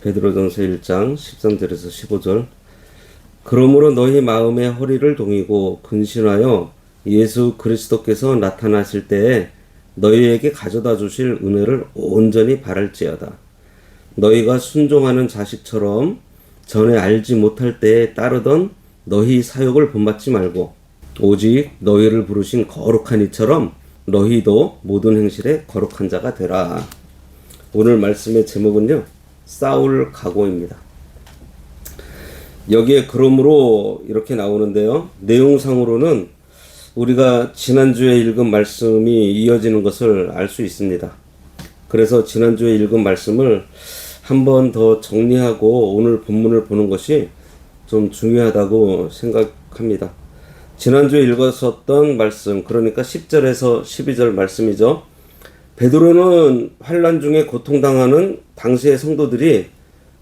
베드로전서 1장 13절에서 15절. 그러므로 너희 마음의 허리를 동이고 근신하여 예수 그리스도께서 나타나실 때에 너희에게 가져다 주실 은혜를 온전히 바랄지어다. 너희가 순종하는 자식처럼 전에 알지 못할 때에 따르던 너희 사욕을 본받지 말고 오직 너희를 부르신 거룩한 이처럼 너희도 모든 행실에 거룩한 자가 되라. 오늘 말씀의 제목은요, 싸울 각오입니다. 여기에 그러므로 이렇게 나오는데요, 내용상으로는 우리가 지난주에 읽은 말씀이 이어지는 것을 알 수 있습니다. 그래서 지난주에 읽은 말씀을 한 번 더 정리하고 오늘 본문을 보는 것이 좀 중요하다고 생각합니다. 지난주에 읽었었던 말씀, 그러니까 10절에서 12절 말씀이죠. 베드로는 환난 중에 고통당하는 당시의 성도들이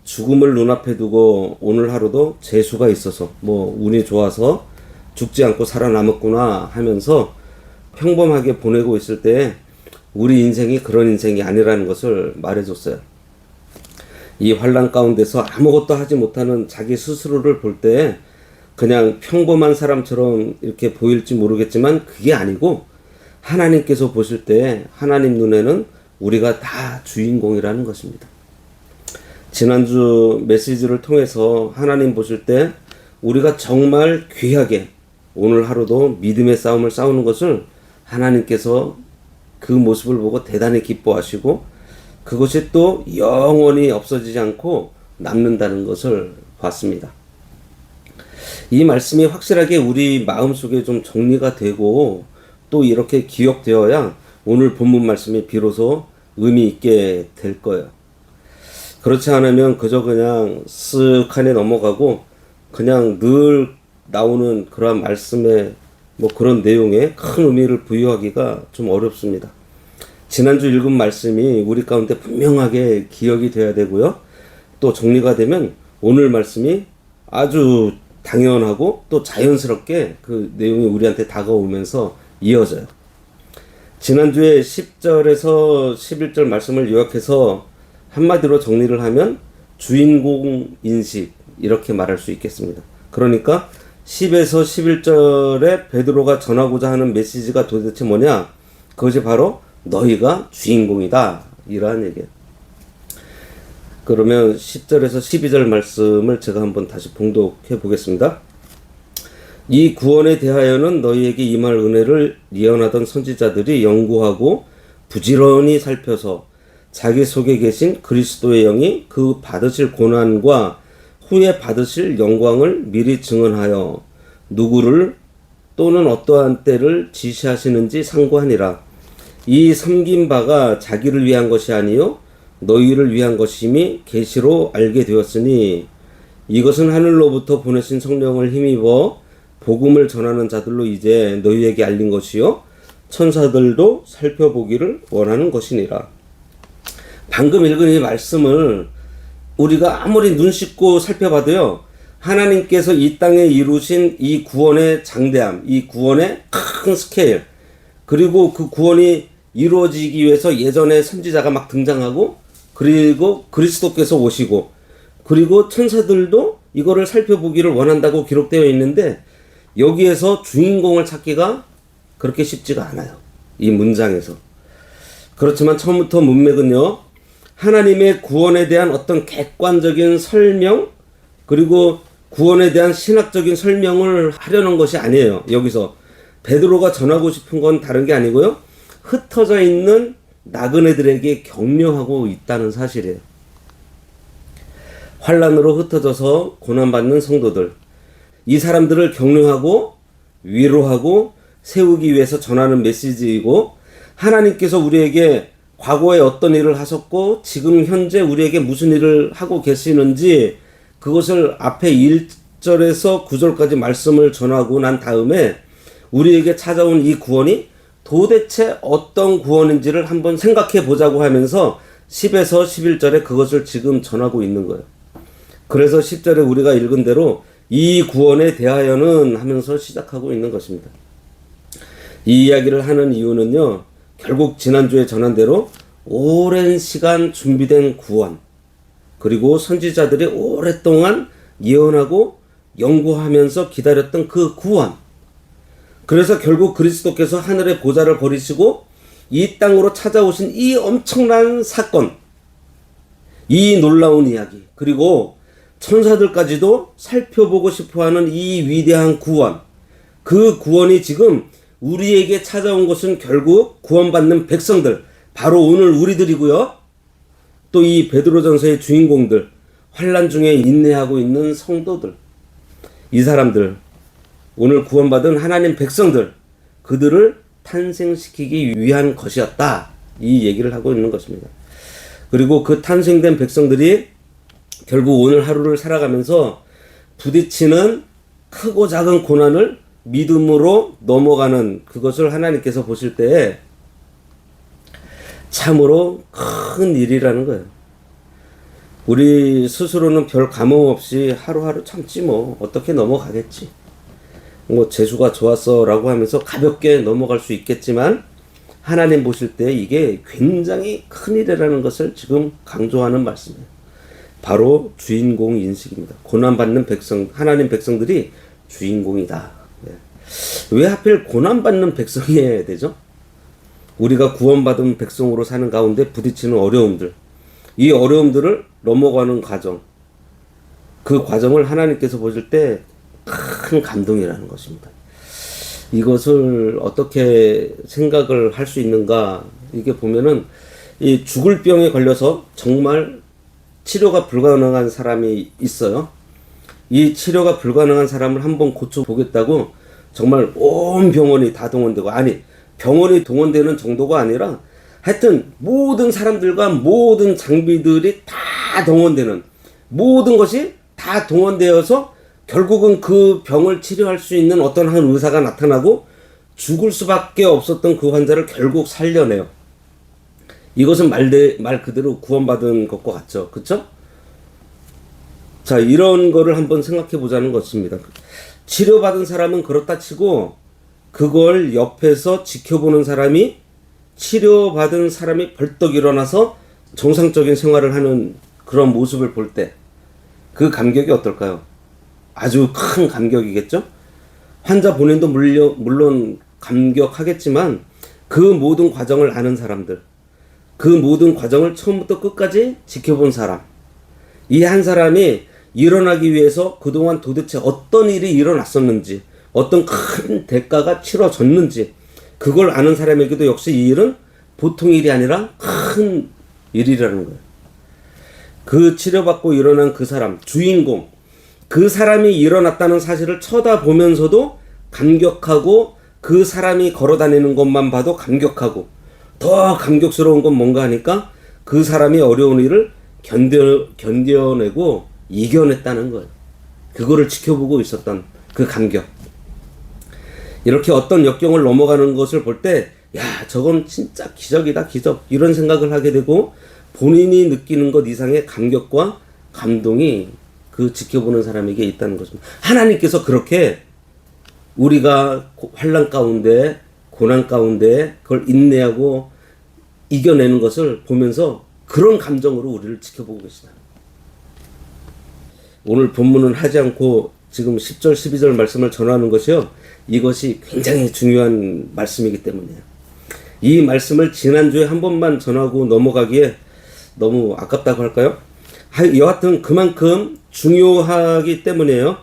죽음을 눈앞에 두고 오늘 하루도 재수가 있어서 운이 좋아서 죽지 않고 살아남았구나 하면서 평범하게 보내고 있을 때 우리 인생이 그런 인생이 아니라는 것을 말해줬어요. 이 환난 가운데서 아무것도 하지 못하는 자기 스스로를 볼 때 그냥 평범한 사람처럼 이렇게 보일지 모르겠지만 그게 아니고 하나님께서 보실 때 하나님 눈에는 우리가 다 주인공이라는 것입니다. 지난주 메시지를 통해서 하나님 보실 때 우리가 정말 귀하게 오늘 하루도 믿음의 싸움을 싸우는 것을 하나님께서 그 모습을 보고 대단히 기뻐하시고 그것이 또 영원히 없어지지 않고 남는다는 것을 봤습니다. 이 말씀이 확실하게 우리 마음속에 좀 정리가 되고 또 이렇게 기억되어야 오늘 본문 말씀이 비로소 의미 있게 될 거예요. 그렇지 않으면 그저 그냥 쓱하게 넘어가고 그냥 늘 나오는 그러한 말씀의 그런 내용에 큰 의미를 부여하기가 좀 어렵습니다. 지난주 읽은 말씀이 우리 가운데 분명하게 기억이 돼야 되고요. 또 정리가 되면 오늘 말씀이 아주 당연하고 또 자연스럽게 그 내용이 우리한테 다가오면서 이어져요. 지난주에 10절에서 11절 말씀을 요약해서 한마디로 정리를 하면 주인공 인식 이렇게 말할 수 있겠습니다. 그러니까 10에서 11절에 베드로가 전하고자 하는 메시지가 도대체 뭐냐? 그것이 바로 너희가 주인공이다 이러한 얘기예요. 그러면 10절에서 12절 말씀을 제가 한번 다시 봉독해 보겠습니다. 이 구원에 대하여는 너희에게 임할 은혜를 예언하던 선지자들이 연구하고 부지런히 살펴서 자기 속에 계신 그리스도의 영이 그 받으실 고난과 후에 받으실 영광을 미리 증언하여 누구를 또는 어떠한 때를 지시하시는지 상고하니라. 이 섬긴 바가 자기를 위한 것이 아니요 너희를 위한 것임이 계시로 알게 되었으니 이것은 하늘로부터 보내신 성령을 힘입어 복음을 전하는 자들로 이제 너희에게 알린 것이요 천사들도 살펴보기를 원하는 것이니라. 방금 읽은 이 말씀을 우리가 아무리 눈 씻고 살펴봐도요, 하나님께서 이 땅에 이루신 이 구원의 장대함, 이 구원의 큰 스케일, 그리고 그 구원이 이루어지기 위해서 예전에 선지자가 막 등장하고, 그리고 그리스도께서 오시고, 그리고 천사들도 이거를 살펴보기를 원한다고 기록되어 있는데, 여기에서 주인공을 찾기가 그렇게 쉽지가 않아요. 이 문장에서. 그렇지만 처음부터 문맥은요, 하나님의 구원에 대한 어떤 객관적인 설명, 그리고 구원에 대한 신학적인 설명을 하려는 것이 아니에요. 여기서 베드로가 전하고 싶은 건 다른 게 아니고요, 흩어져 있는 나그네들에게 격려하고 있다는 사실이에요. 환난으로 흩어져서 고난받는 성도들, 이 사람들을 격려하고 위로하고 세우기 위해서 전하는 메시지이고, 하나님께서 우리에게 과거에 어떤 일을 하셨고 지금 현재 우리에게 무슨 일을 하고 계시는지 그것을 앞에 1절에서 9절까지 말씀을 전하고 난 다음에 우리에게 찾아온 이 구원이 도대체 어떤 구원인지를 한번 생각해 보자고 하면서 10에서 11절에 그것을 지금 전하고 있는 거예요. 그래서 10절에 우리가 읽은 대로 이 구원에 대하여는 하면서 시작하고 있는 것입니다. 이 이야기를 하는 이유는요, 결국 지난주에 전한 대로 오랜 시간 준비된 구원, 그리고 선지자들이 오랫동안 예언하고 연구하면서 기다렸던 그 구원. 그래서 결국 그리스도께서 하늘의 보좌를 버리시고 이 땅으로 찾아오신 이 엄청난 사건, 이 놀라운 이야기, 그리고 천사들까지도 살펴보고 싶어하는 이 위대한 구원, 그 구원이 지금 우리에게 찾아온 것은 결국 구원받는 백성들, 바로 오늘 우리들이고요. 또 이 베드로전서의 주인공들, 환난 중에 인내하고 있는 성도들, 이 사람들, 오늘 구원받은 하나님 백성들, 그들을 탄생시키기 위한 것이었다, 이 얘기를 하고 있는 것입니다. 그리고 그 탄생된 백성들이 결국 오늘 하루를 살아가면서 부딪히는 크고 작은 고난을 믿음으로 넘어가는 그것을 하나님께서 보실 때에 참으로 큰 일이라는 거예요. 우리 스스로는 별 감흥 없이 하루하루 참지 뭐 어떻게 넘어가겠지, 뭐 재수가 좋았어 라고 하면서 가볍게 넘어갈 수 있겠지만, 하나님 보실 때 이게 굉장히 큰일이라는 것을 지금 강조하는 말씀이에요. 바로 주인공 인식입니다. 고난받는 백성, 하나님 백성들이 주인공이다. 네. 왜 하필 고난받는 백성이어야 되죠? 우리가 구원받은 백성으로 사는 가운데 부딪히는 어려움들, 이 어려움들을 넘어가는 과정, 그 과정을 하나님께서 보실 때 큰 감동이라는 것입니다. 이것을 어떻게 생각을 할 수 있는가, 이게 보면은 이 죽을 병에 걸려서 정말 치료가 불가능한 사람이 있어요. 이 치료가 불가능한 사람을 한번 고쳐보겠다고 정말 온 병원이 다 동원되고, 아니 병원이 동원되는 정도가 아니라 하여튼 모든 사람들과 모든 장비들이 다 동원되는, 모든 것이 다 동원되어서 결국은 그 병을 치료할 수 있는 어떤 한 의사가 나타나고 죽을 수밖에 없었던 그 환자를 결국 살려내요. 이것은 말 그대로 구원받은 것과 같죠. 그쵸? 자, 이런 거를 한번 생각해 보자는 것입니다. 치료받은 사람은 그렇다 치고, 그걸 옆에서 지켜보는 사람이, 치료받은 사람이 벌떡 일어나서 정상적인 생활을 하는 그런 모습을 볼 때 그 감격이 어떨까요? 아주 큰 감격이겠죠? 환자 본인도 물론 감격하겠지만, 그 모든 과정을 아는 사람들, 그 모든 과정을 처음부터 끝까지 지켜본 사람, 이 한 사람이 일어나기 위해서 그동안 도대체 어떤 일이 일어났었는지, 어떤 큰 대가가 치러졌는지, 그걸 아는 사람에게도 역시 이 일은 보통 일이 아니라 큰 일이라는 거예요. 그 치료받고 일어난 그 사람, 주인공, 그 사람이 일어났다는 사실을 쳐다보면서도 감격하고, 그 사람이 걸어다니는 것만 봐도 감격하고, 더 감격스러운 건 뭔가 하니까 그 사람이 어려운 일을 견뎌내고 이겨냈다는 거예요. 그거를 지켜보고 있었던 그 감격. 이렇게 어떤 역경을 넘어가는 것을 볼 때, 야, 저건 진짜 기적이다, 기적, 이런 생각을 하게 되고, 본인이 느끼는 것 이상의 감격과 감동이 그 지켜보는 사람에게 있다는 것입니다. 하나님께서 그렇게 우리가 환난 가운데, 고난 가운데 그걸 인내하고 이겨내는 것을 보면서 그런 감정으로 우리를 지켜보고 계시다. 오늘 본문은 하지 않고 지금 10절, 12절 말씀을 전하는 것이요, 이것이 굉장히 중요한 말씀이기 때문이에요. 이 말씀을 지난주에 한 번만 전하고 넘어가기에 너무 아깝다고 할까요? 여하튼 그만큼 중요하기 때문이에요.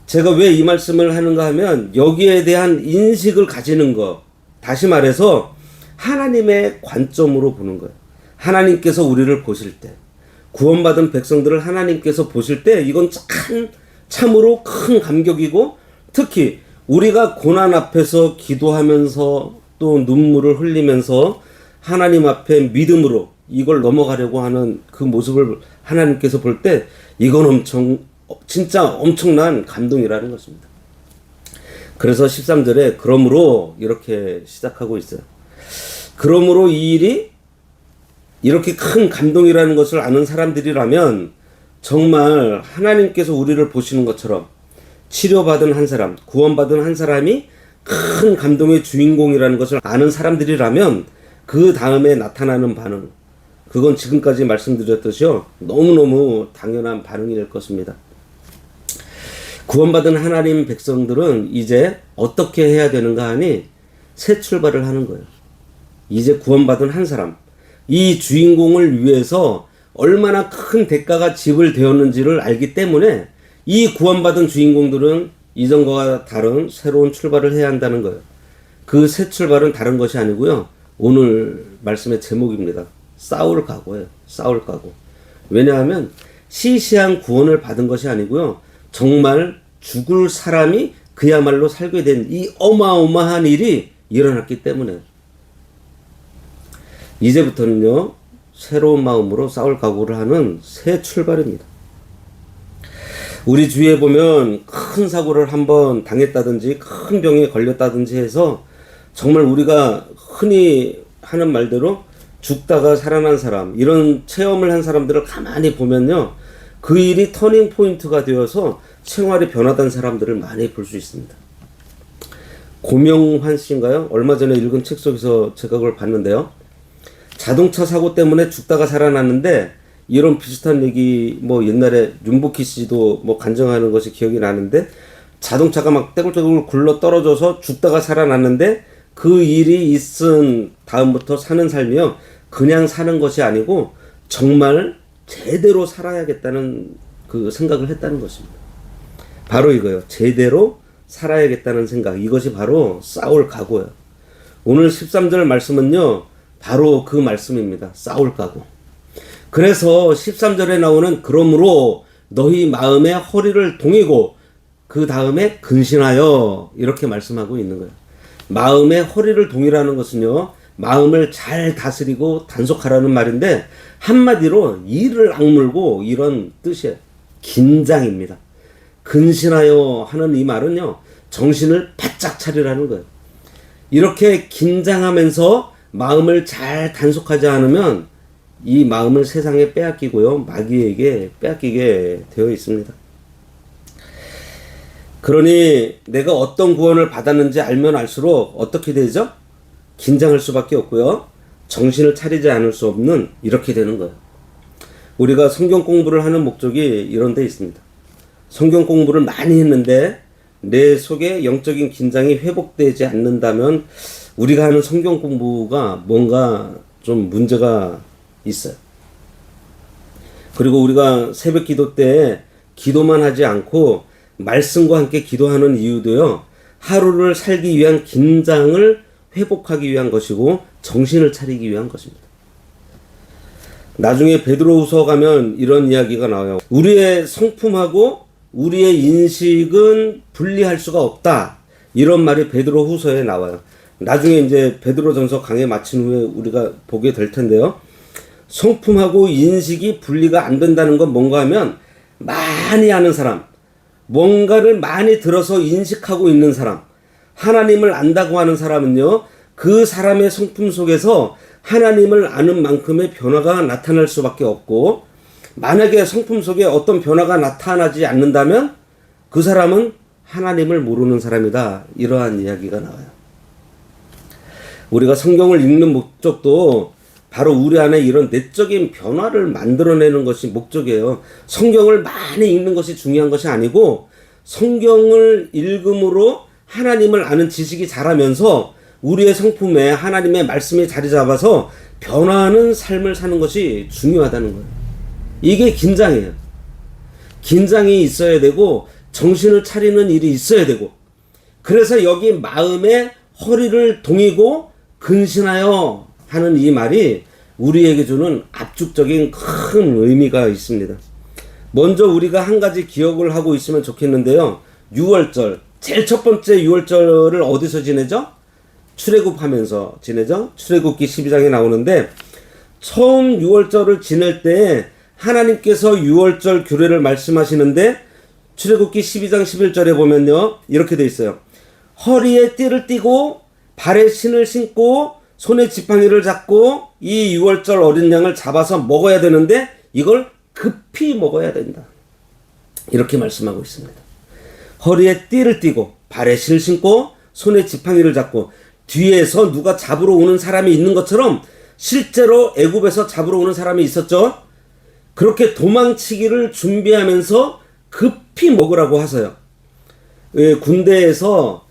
제가 왜 이 말씀을 하는가 하면, 여기에 대한 인식을 가지는 것, 다시 말해서 하나님의 관점으로 보는 거예요. 하나님께서 우리를 보실 때, 구원받은 백성들을 하나님께서 보실 때, 이건 참으로 큰 감격이고, 특히 우리가 고난 앞에서 기도하면서 또 눈물을 흘리면서 하나님 앞에 믿음으로 이걸 넘어가려고 하는 그 모습을 하나님께서 볼 때, 이건 진짜 엄청난 감동이라는 것입니다. 그래서 13절에 그러므로 이렇게 시작하고 있어요. 그러므로 이 일이 이렇게 큰 감동이라는 것을 아는 사람들이라면, 정말 하나님께서 우리를 보시는 것처럼 치료받은 한 사람, 구원받은 한 사람이 큰 감동의 주인공이라는 것을 아는 사람들이라면, 그 다음에 나타나는 반응, 그건 지금까지 말씀드렸듯이요, 너무너무 당연한 반응이 될 것입니다. 구원받은 하나님 백성들은 이제 어떻게 해야 되는가 하니 새 출발을 하는 거예요. 이제 구원받은 한 사람, 이 주인공을 위해서 얼마나 큰 대가가 지불되었는지를 알기 때문에 이 구원받은 주인공들은 이전과 다른 새로운 출발을 해야 한다는 거예요. 그 새 출발은 다른 것이 아니고요, 오늘 말씀의 제목입니다. 싸울 각오예요. 싸울 각오. 왜냐하면 시시한 구원을 받은 것이 아니고요, 정말 죽을 사람이 그야말로 살게 된 이 어마어마한 일이 일어났기 때문에 이제부터는요, 새로운 마음으로 싸울 각오를 하는 새 출발입니다. 우리 주위에 보면 큰 사고를 한번 당했다든지 큰 병에 걸렸다든지 해서 정말 우리가 흔히 하는 말대로 죽다가 살아난 사람, 이런 체험을 한 사람들을 가만히 보면요, 그 일이 터닝 포인트가 되어서 생활이 변화된 사람들을 많이 볼 수 있습니다. 고명환 씨인가요? 얼마 전에 읽은 책 속에서 제가 그걸 봤는데요, 자동차 사고 때문에 죽다가 살아났는데, 이런 비슷한 얘기 뭐 옛날에 윤복희 씨도 뭐 간증하는 것이 기억이 나는데, 자동차가 막 떼굴떼굴 굴러 떨어져서 죽다가 살아났는데 그 일이 있은 다음부터 사는 삶이요, 그냥 사는 것이 아니고 정말 제대로 살아야겠다는 그 생각을 했다는 것입니다. 바로 이거예요. 제대로 살아야겠다는 생각. 이것이 바로 싸울 각오예요. 오늘 13절 말씀은요, 바로 그 말씀입니다. 싸울 각오. 그래서 13절에 나오는 그러므로 너희 마음의 허리를 동이고 그 다음에 근신하여, 이렇게 말씀하고 있는 거예요. 마음의 허리를 동이라는 것은요, 마음을 잘 다스리고 단속하라는 말인데, 한마디로 이를 악물고 이런 뜻이에요. 긴장입니다. 근신하여 하는 이 말은요, 정신을 바짝 차리라는 거예요. 이렇게 긴장하면서 마음을 잘 단속하지 않으면 이 마음을 세상에 빼앗기고요, 마귀에게 빼앗기게 되어 있습니다. 그러니 내가 어떤 구원을 받았는지 알면 알수록 어떻게 되죠? 긴장할 수밖에 없고요, 정신을 차리지 않을 수 없는, 이렇게 되는 거예요. 우리가 성경 공부를 하는 목적이 이런 데 있습니다. 성경 공부를 많이 했는데 내 속에 영적인 긴장이 회복되지 않는다면 우리가 하는 성경 공부가 뭔가 좀 문제가 있어요. 그리고 우리가 새벽 기도 때 기도만 하지 않고 말씀과 함께 기도하는 이유도요, 하루를 살기 위한 긴장을 회복하기 위한 것이고 정신을 차리기 위한 것입니다. 나중에 베드로후서 가면 이런 이야기가 나와요. 우리의 성품하고 우리의 인식은 분리할 수가 없다, 이런 말이 베드로후서에 나와요. 나중에 이제 베드로전서 강의 마친 후에 우리가 보게 될 텐데요, 성품하고 인식이 분리가 안 된다는 건 뭔가 하면, 많이 아는 사람, 뭔가를 많이 들어서 인식하고 있는 사람, 하나님을 안다고 하는 사람은요, 그 사람의 성품 속에서 하나님을 아는 만큼의 변화가 나타날 수밖에 없고, 만약에 성품 속에 어떤 변화가 나타나지 않는다면 그 사람은 하나님을 모르는 사람이다, 이러한 이야기가 나와요. 우리가 성경을 읽는 목적도 바로 우리 안에 이런 내적인 변화를 만들어내는 것이 목적이에요. 성경을 많이 읽는 것이 중요한 것이 아니고, 성경을 읽음으로 하나님을 아는 지식이 자라면서 우리의 성품에 하나님의 말씀이 자리 잡아서 변화하는 삶을 사는 것이 중요하다는 거예요. 이게 긴장이에요. 긴장이 있어야 되고 정신을 차리는 일이 있어야 되고, 그래서 여기 마음의 허리를 동이고 근신하여 하는 이 말이 우리에게 주는 압축적인 큰 의미가 있습니다. 먼저 우리가 한 가지 기억을 하고 있으면 좋겠는데요, 6월절, 제일 첫 번째 6월절을 어디서 지내죠? 출애굽하면서 지내죠? 출애굽기 12장에 나오는데, 처음 6월절을 지낼 때 하나님께서 6월절 규례를 말씀하시는데, 출애굽기 12장 11절에 보면요, 이렇게 돼 있어요. 허리에 띠를 띠고 발에 신을 신고 손에 지팡이를 잡고 이 6월절 어린 양을 잡아서 먹어야 되는데 이걸 급히 먹어야 된다, 이렇게 말씀하고 있습니다. 허리에 띠를 띠고 발에 신을 신고 손에 지팡이를 잡고, 뒤에서 누가 잡으러 오는 사람이 있는 것처럼 실제로 애굽에서 잡으러 오는 사람이 있었죠. 그렇게 도망치기를 준비하면서 급히 먹으라고 하세요. 군대에서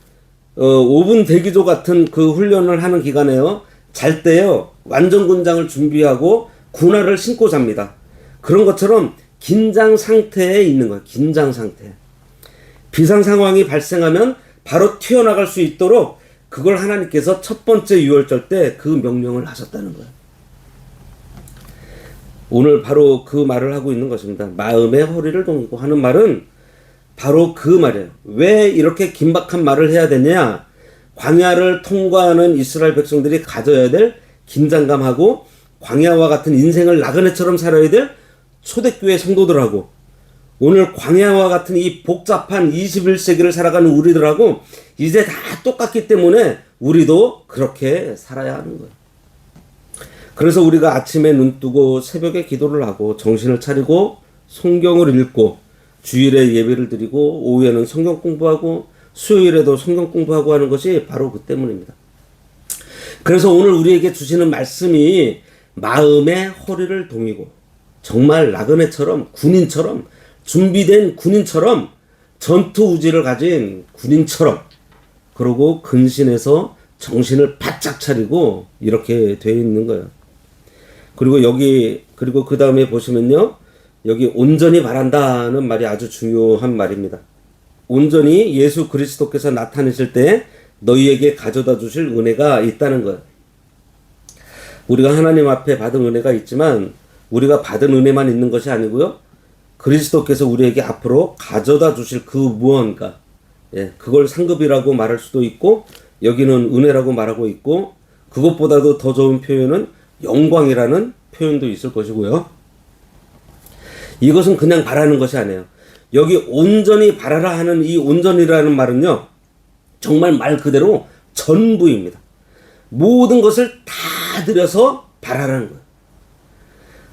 5분 대기조 같은 그 훈련을 하는 기간에요. 잘 때요. 완전 군장을 준비하고 군화를 신고 잡니다. 그런 것처럼 긴장 상태에 있는 거예요. 긴장 상태. 비상 상황이 발생하면 바로 튀어나갈 수 있도록 그걸 하나님께서 첫 번째 유월절 때 그 명령을 하셨다는 거예요. 오늘 바로 그 말을 하고 있는 것입니다. 마음의 허리를 동이고 하는 말은 바로 그 말이에요. 왜 이렇게 긴박한 말을 해야 되냐? 광야를 통과하는 이스라엘 백성들이 가져야 될 긴장감하고 광야와 같은 인생을 나그네처럼 살아야 될 초대교회 성도들하고 오늘 광야와 같은 이 복잡한 21세기를 살아가는 우리들하고 이제 다 똑같기 때문에 우리도 그렇게 살아야 하는 거예요. 그래서 우리가 아침에 눈 뜨고 새벽에 기도를 하고 정신을 차리고 성경을 읽고 주일에 예배를 드리고 오후에는 성경 공부하고 수요일에도 성경 공부하고 하는 것이 바로 그 때문입니다. 그래서 오늘 우리에게 주시는 말씀이 마음의 허리를 동이고 정말 나그네처럼 군인처럼 준비된 군인처럼 전투 우지를 가진 군인처럼 그러고 근신해서 정신을 바짝 차리고 이렇게 되어 있는 거예요. 그리고 그 다음에 보시면요. 여기 온전히 바란다는 말이 아주 중요한 말입니다. 온전히 예수 그리스도께서 나타내실 때 너희에게 가져다 주실 은혜가 있다는 거예요. 우리가 하나님 앞에 받은 은혜가 있지만 우리가 받은 은혜만 있는 것이 아니고요. 그리스도께서 우리에게 앞으로 가져다 주실 그 무언가, 그걸 상급이라고 말할 수도 있고 여기는 은혜라고 말하고 있고 그것보다도 더 좋은 표현은 영광이라는 표현도 있을 것이고요. 이것은 그냥 바라는 것이 아니에요. 여기 온전히 바라라 하는 이 온전이라는 말은요. 정말 말 그대로 전부입니다. 모든 것을 다 들여서 바라라는 거예요.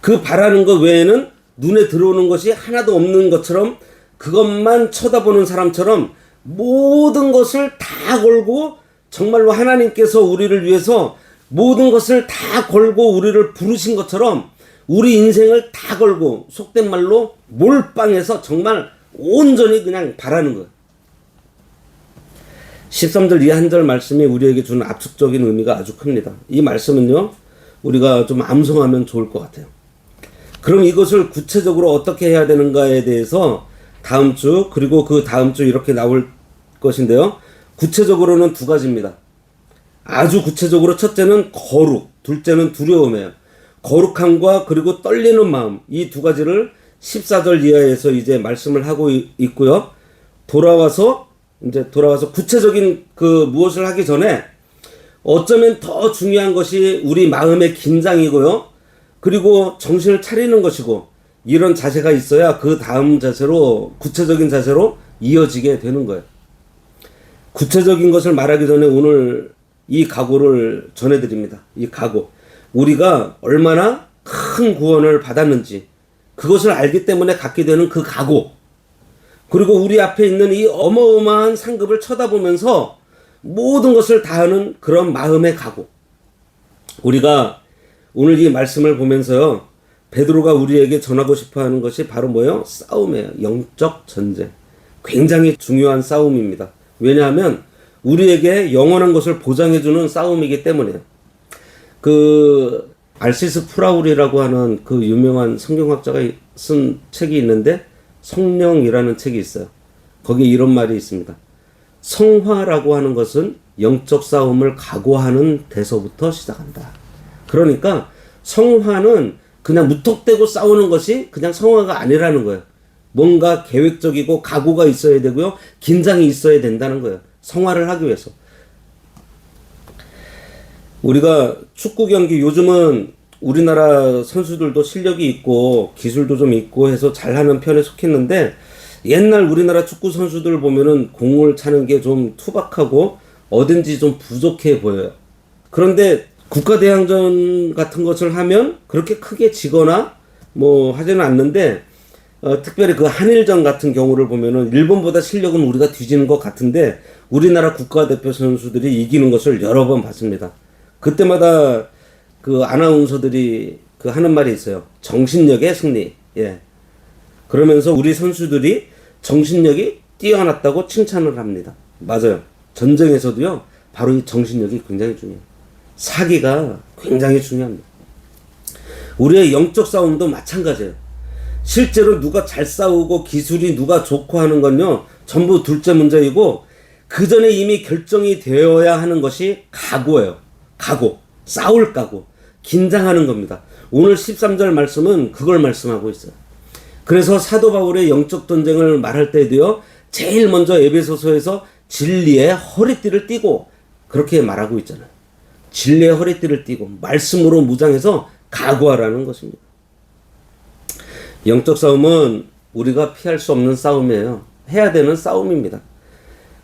그 바라는 것 외에는 눈에 들어오는 것이 하나도 없는 것처럼 그것만 쳐다보는 사람처럼 모든 것을 다 걸고 정말로 하나님께서 우리를 위해서 모든 것을 다 걸고 우리를 부르신 것처럼 우리 인생을 다 걸고 속된 말로 몰빵해서 정말 온전히 그냥 바라는 거예요. 13절 이 한 절 말씀이 우리에게 주는 압축적인 의미가 아주 큽니다. 이 말씀은요. 우리가 좀 암송하면 좋을 것 같아요. 그럼 이것을 구체적으로 어떻게 해야 되는가에 대해서 다음 주 그리고 그 다음 주 이렇게 나올 것인데요. 구체적으로는 두 가지입니다. 아주 구체적으로 첫째는 거룩, 둘째는 두려움이에요. 거룩함과 그리고 떨리는 마음 이 두 가지를 14절 이하에서 이제 말씀을 하고 있고요. 돌아와서 구체적인 그 무엇을 하기 전에 어쩌면 더 중요한 것이 우리 마음의 긴장이고요. 그리고 정신을 차리는 것이고 이런 자세가 있어야 그 다음 자세로 구체적인 자세로 이어지게 되는 거예요. 구체적인 것을 말하기 전에 오늘 이 각오를 전해드립니다. 이 각오. 우리가 얼마나 큰 구원을 받았는지 그것을 알기 때문에 갖게 되는 그 각오. 그리고 우리 앞에 있는 이 어마어마한 상급을 쳐다보면서 모든 것을 다하는 그런 마음의 각오. 우리가 오늘 이 말씀을 보면서요. 베드로가 우리에게 전하고 싶어하는 것이 바로 뭐예요? 싸움이에요. 영적 전쟁. 굉장히 중요한 싸움입니다. 왜냐하면 우리에게 영원한 것을 보장해주는 싸움이기 때문에요. 그 알시스 프라울이라고 하는 그 유명한 성경학자가 쓴 책이 있는데 성령이라는 책이 있어요. 거기에 이런 말이 있습니다. 성화라고 하는 것은 영적 싸움을 각오하는 데서부터 시작한다. 그러니까 성화는 그냥 무턱대고 싸우는 것이 그냥 성화가 아니라는 거예요. 뭔가 계획적이고 각오가 있어야 되고요. 긴장이 있어야 된다는 거예요. 성화를 하기 위해서. 우리가 축구 경기 요즘은 우리나라 선수들도 실력이 있고 기술도 좀 있고 해서 잘하는 편에 속했는데 옛날 우리나라 축구 선수들 보면은 공을 차는 게 좀 투박하고 어딘지 좀 부족해 보여요. 그런데 국가대항전 같은 것을 하면 그렇게 크게 지거나 뭐 하지는 않는데 특별히 그 한일전 같은 경우를 보면은 일본보다 실력은 우리가 뒤지는 것 같은데 우리나라 국가대표 선수들이 이기는 것을 여러 번 봤습니다. 그때마다 그 아나운서들이 그 하는 말이 있어요. 정신력의 승리. 예. 그러면서 우리 선수들이 정신력이 뛰어났다고 칭찬을 합니다. 맞아요. 전쟁에서도요, 바로 이 정신력이 굉장히 중요해요. 사기가 굉장히 중요합니다. 우리의 영적 싸움도 마찬가지예요. 실제로 누가 잘 싸우고 기술이 누가 좋고 하는 건요, 전부 둘째 문제이고, 그 전에 이미 결정이 되어야 하는 것이 각오예요. 각오. 싸울 각오. 긴장하는 겁니다. 오늘 13절 말씀은 그걸 말씀하고 있어요. 그래서 사도 바울의 영적 전쟁을 말할 때도요, 제일 먼저 에베소서에서 진리의 허리띠를 띠고 그렇게 말하고 있잖아요. 진리의 허리띠를 띠고 말씀으로 무장해서 각오하라는 것입니다. 영적 싸움은 우리가 피할 수 없는 싸움이에요. 해야 되는 싸움입니다.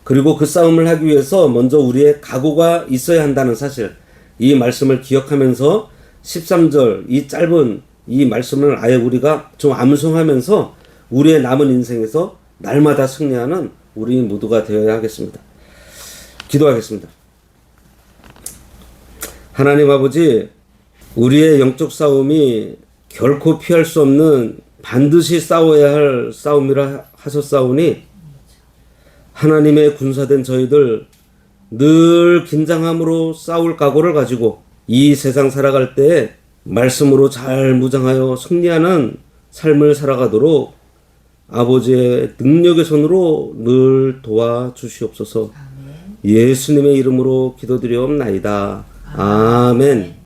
그리고 그 싸움을 하기 위해서 먼저 우리의 각오가 있어야 한다는 사실, 이 말씀을 기억하면서 13절 이 짧은 이 말씀을 아예 우리가 좀 암송하면서 우리의 남은 인생에서 날마다 승리하는 우리 모두가 되어야 하겠습니다. 기도하겠습니다. 하나님 아버지, 우리의 영적 싸움이 결코 피할 수 없는 반드시 싸워야 할 싸움이라 하셨사오니 하나님의 군사된 저희들 늘 긴장함으로 싸울 각오를 가지고 이 세상 살아갈 때 말씀으로 잘 무장하여 승리하는 삶을 살아가도록 아버지의 능력의 손으로 늘 도와주시옵소서. 예수님의 이름으로 기도드리옵나이다. 아멘.